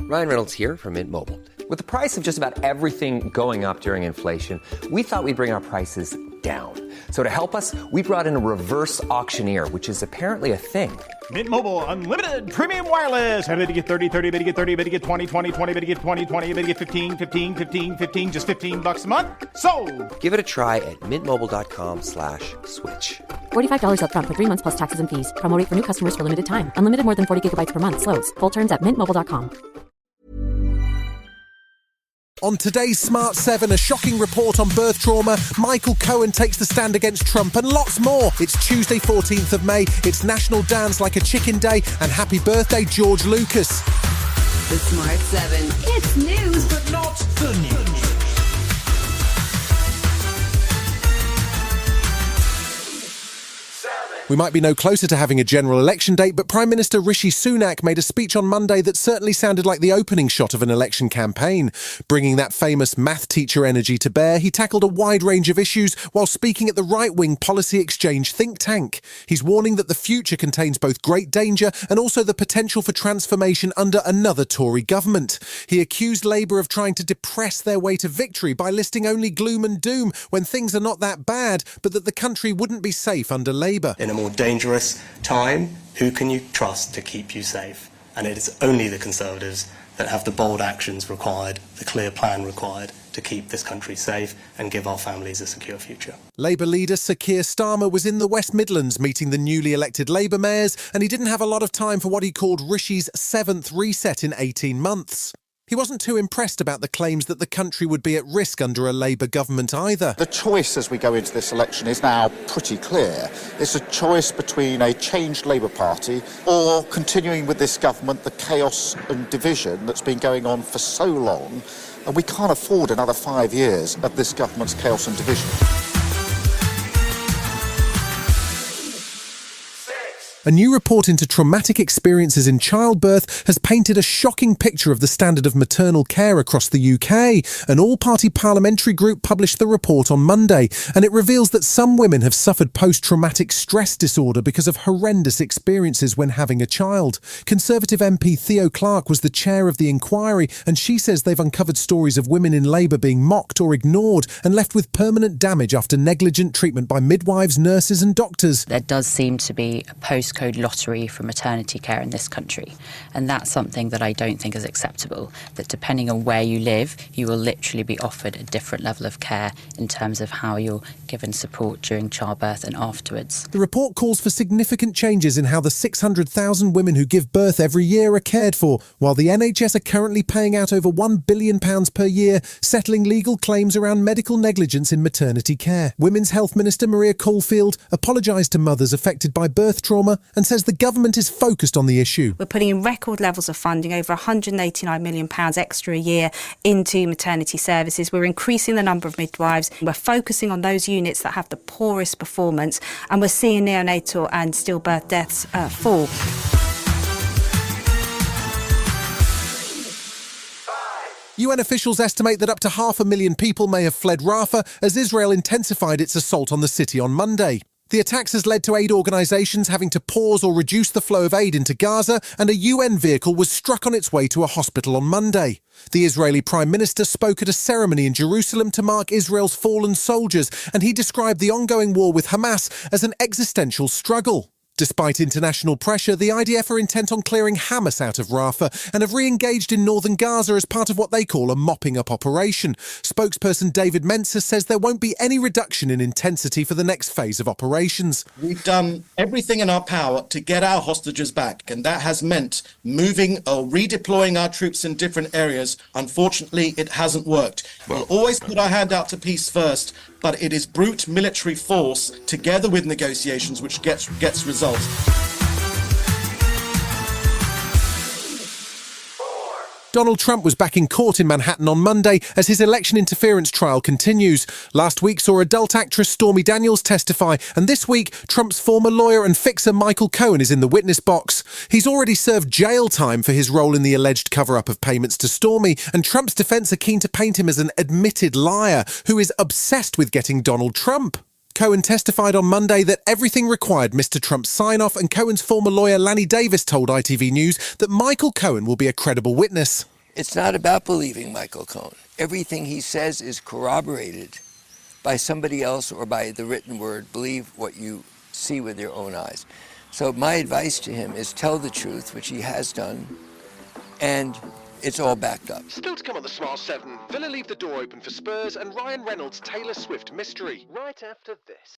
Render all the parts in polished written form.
Ryan Reynolds here from Mint Mobile. With the price of just about everything going up during inflation, we thought we'd bring our prices down. So to help us, we brought in a reverse auctioneer, which is apparently a thing. Mint Mobile Unlimited Premium Wireless. How to get 30, 30, bit to get 30, bit to get 20, 20, 20, bit to get 20, 20, bit to get 15, 15, 15, 15, just $15 a month? Sold! Give it a try at mintmobile.com/switch. $45 up front for 3 months plus taxes and fees. Promo rate for new customers for limited time. Unlimited more than 40 gigabytes per month. Slows full terms at mintmobile.com. On today's Smart 7, a shocking report on birth trauma, Michael Cohen takes the stand against Trump, and lots more. It's Tuesday, 14th of May. It's National Dance Like a Chicken Day, and happy birthday, George Lucas. The Smart 7. It's news, but not the news. We might be no closer to having a general election date, but Prime Minister Rishi Sunak made a speech on Monday that certainly sounded like the opening shot of an election campaign. Bringing that famous math teacher energy to bear, he tackled a wide range of issues while speaking at the right-wing Policy Exchange think tank. He's warning that the future contains both great danger and also the potential for transformation under another Tory government. He accused Labour of trying to depress their way to victory by listing only gloom and doom when things are not that bad, but that the country wouldn't be safe under Labour. In a more dangerous time, who can you trust to keep you safe? And it is only the Conservatives that have the bold actions required, the clear plan required to keep this country safe and give our families a secure future. Labour leader Sir Keir Starmer was in the West Midlands meeting the newly elected Labour mayors, and he didn't have a lot of time for what he called Rishi's 7th reset in 18 months. He wasn't too impressed about the claims that the country would be at risk under a Labour government either. The choice as we go into this election is now pretty clear. It's a choice between a changed Labour Party or continuing with this government, the chaos and division that's been going on for so long, and we can't afford another 5 years of this government's chaos and division. A new report into traumatic experiences in childbirth has painted a shocking picture of the standard of maternal care across the UK. An all-party parliamentary group published the report on Monday, and it reveals that some women have suffered post-traumatic stress disorder because of horrendous experiences when having a child. Conservative MP Theo Clark was the chair of the inquiry, and she says they've uncovered stories of women in Labour being mocked or ignored and left with permanent damage after negligent treatment by midwives, nurses and doctors. There does seem to be a postcode lottery for maternity care in this country, and that's something that I don't think is acceptable, that depending on where you live, you will literally be offered a different level of care in terms of how you're given support during childbirth and afterwards. The report calls for significant changes in how the 600,000 women who give birth every year are cared for, while the NHS are currently paying out over £1 billion per year, settling legal claims around medical negligence in maternity care. Women's Health Minister Maria Caulfield apologised to mothers affected by birth trauma and says the government is focused on the issue. We're putting in record levels of funding, over £189 million extra a year into maternity services. We're increasing the number of midwives. We're focusing on those units that have the poorest performance, and we're seeing neonatal and stillbirth deaths fall. UN officials estimate that up to 500,000 people may have fled Rafah as Israel intensified its assault on the city on Monday. The attacks has led to aid organisations having to pause or reduce the flow of aid into Gaza, and a UN vehicle was struck on its way to a hospital on Monday. The Israeli Prime Minister spoke at a ceremony in Jerusalem to mark Israel's fallen soldiers, and he described the ongoing war with Hamas as an existential struggle. Despite international pressure, the IDF are intent on clearing Hamas out of Rafah and have re-engaged in northern Gaza as part of what they call a mopping-up operation. Spokesperson David Menzer says there won't be any reduction in intensity for the next phase of operations. We've done everything in our power to get our hostages back, and that has meant moving or redeploying our troops in different areas. Unfortunately, it hasn't worked. We'll always put our hand out to peace first, but it is brute military force together with negotiations which gets results. Donald Trump was back in court in Manhattan on Monday as his election interference trial continues. Last week saw adult actress Stormy Daniels testify, and this week Trump's former lawyer and fixer Michael Cohen is in the witness box. He's already served jail time for his role in the alleged cover-up of payments to Stormy, and Trump's defence are keen to paint him as an admitted liar who is obsessed with getting Donald Trump. Cohen testified on Monday that everything required Mr. Trump's sign-off, and Cohen's former lawyer Lanny Davis told ITV News that Michael Cohen will be a credible witness. It's not about believing Michael Cohen. Everything he says is corroborated by somebody else or by the written word. Believe what you see with your own eyes. So my advice to him is tell the truth, which he has done, and it's all backed up. Still to come on the Smart 7, Villa leave the door open for Spurs and Ryan Reynolds' Taylor Swift mystery. Right after this.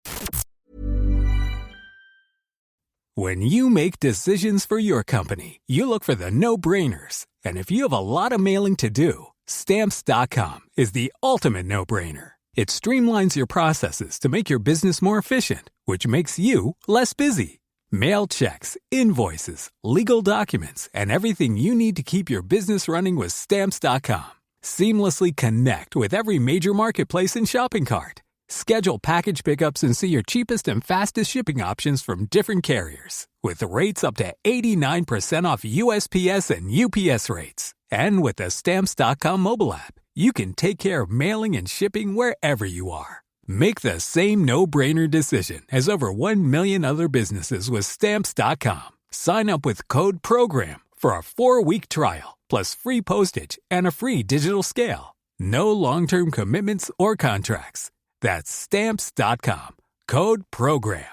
When you make decisions for your company, you look for the no-brainers. And if you have a lot of mailing to do, Stamps.com is the ultimate no-brainer. It streamlines your processes to make your business more efficient, which makes you less busy. Mail checks, invoices, legal documents, and everything you need to keep your business running with Stamps.com. Seamlessly connect with every major marketplace and shopping cart. Schedule package pickups and see your cheapest and fastest shipping options from different carriers, with rates up to 89% off USPS and UPS rates. And with the Stamps.com mobile app, you can take care of mailing and shipping wherever you are. Make the same no-brainer decision as over 1 million other businesses with Stamps.com. Sign up with code PROGRAM for a 4-week trial, plus free postage and a free digital scale. No long-term commitments or contracts. That's Stamps.com. Code PROGRAM.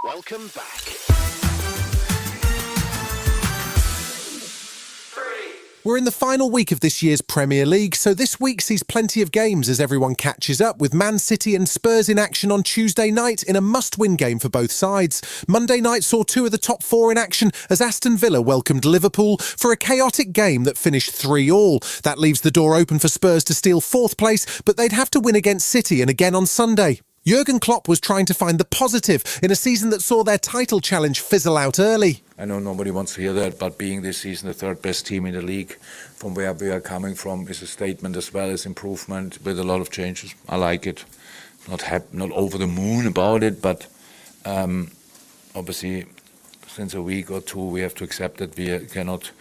Welcome back. We're in the final week of this year's Premier League, so this week sees plenty of games as everyone catches up, with Man City and Spurs in action on Tuesday night in a must-win game for both sides. Monday night saw 2 of the top 4 in action as Aston Villa welcomed Liverpool for a chaotic game that finished 3-3. That leaves the door open for Spurs to steal 4th place, but they'd have to win against City and again on Sunday. Jurgen Klopp was trying to find the positive in a season that saw their title challenge fizzle out early. I know nobody wants to hear that, but being this season the 3rd best team in the league, from where we are coming from, is a statement as well as improvement with a lot of changes. I like it. Not over the moon about it, but obviously since a week or two we have to accept that we cannot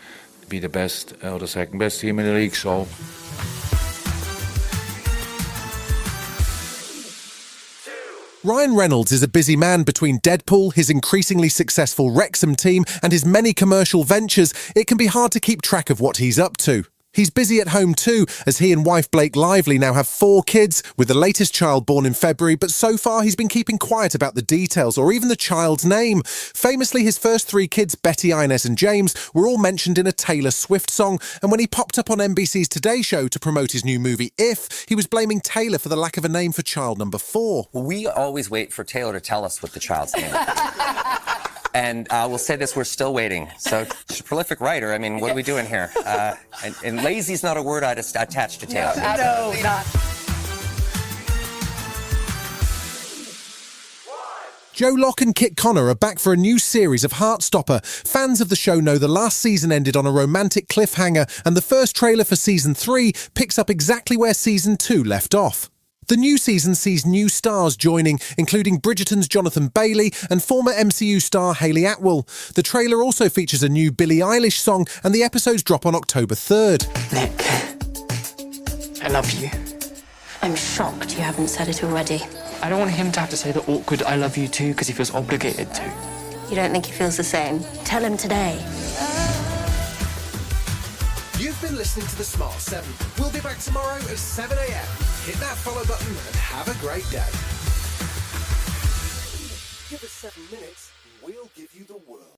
be the best or the 2nd best team in the league. So. Ryan Reynolds is a busy man between Deadpool, his increasingly successful Wrexham team, and his many commercial ventures. It can be hard to keep track of what he's up to. He's busy at home too, as he and wife Blake Lively now have 4 kids, with the latest child born in February, but so far he's been keeping quiet about the details or even the child's name. Famously, his first 3 kids, Betty, Inez and James, were all mentioned in a Taylor Swift song, and when he popped up on NBC's Today Show to promote his new movie If, he was blaming Taylor for the lack of a name for child number 4. Well, we always wait for Taylor to tell us what the child's name is. And we'll say this, we're still waiting. So, she's a prolific writer. I mean, what are we doing here? And lazy's not a word I'd attach to Taylor. No, not. Joe Locke and Kit Connor are back for a new series of Heartstopper. Fans of the show know the last season ended on a romantic cliffhanger, and the first trailer for season 3 picks up exactly where season 2 left off. The new season sees new stars joining, including Bridgerton's Jonathan Bailey and former MCU star Hayley Atwell. The trailer also features a new Billie Eilish song, and the episodes drop on October 3rd. Nick, I love you. I'm shocked you haven't said it already. I don't want him to have to say the awkward I love you too because he feels obligated to. You don't think he feels the same? Tell him today. You've been listening to The Smart 7. We'll be back tomorrow at 7 a.m. Hit that follow button and have a great day. Give us 7 minutes, we'll give you the world.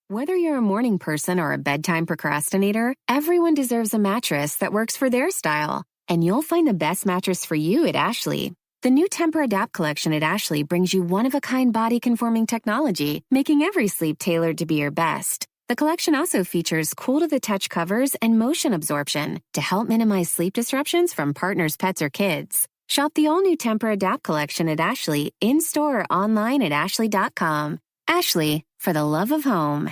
Whether you're a morning person or a bedtime procrastinator, everyone deserves a mattress that works for their style. And you'll find the best mattress for you at Ashley. The new Temper-Adapt collection at Ashley brings you one-of-a-kind body-conforming technology, making every sleep tailored to be your best. The collection also features cool-to-the-touch covers and motion absorption to help minimize sleep disruptions from partners, pets, or kids. Shop the all-new Temper-Adapt collection at Ashley, in-store or online at ashley.com. Ashley, for the love of home.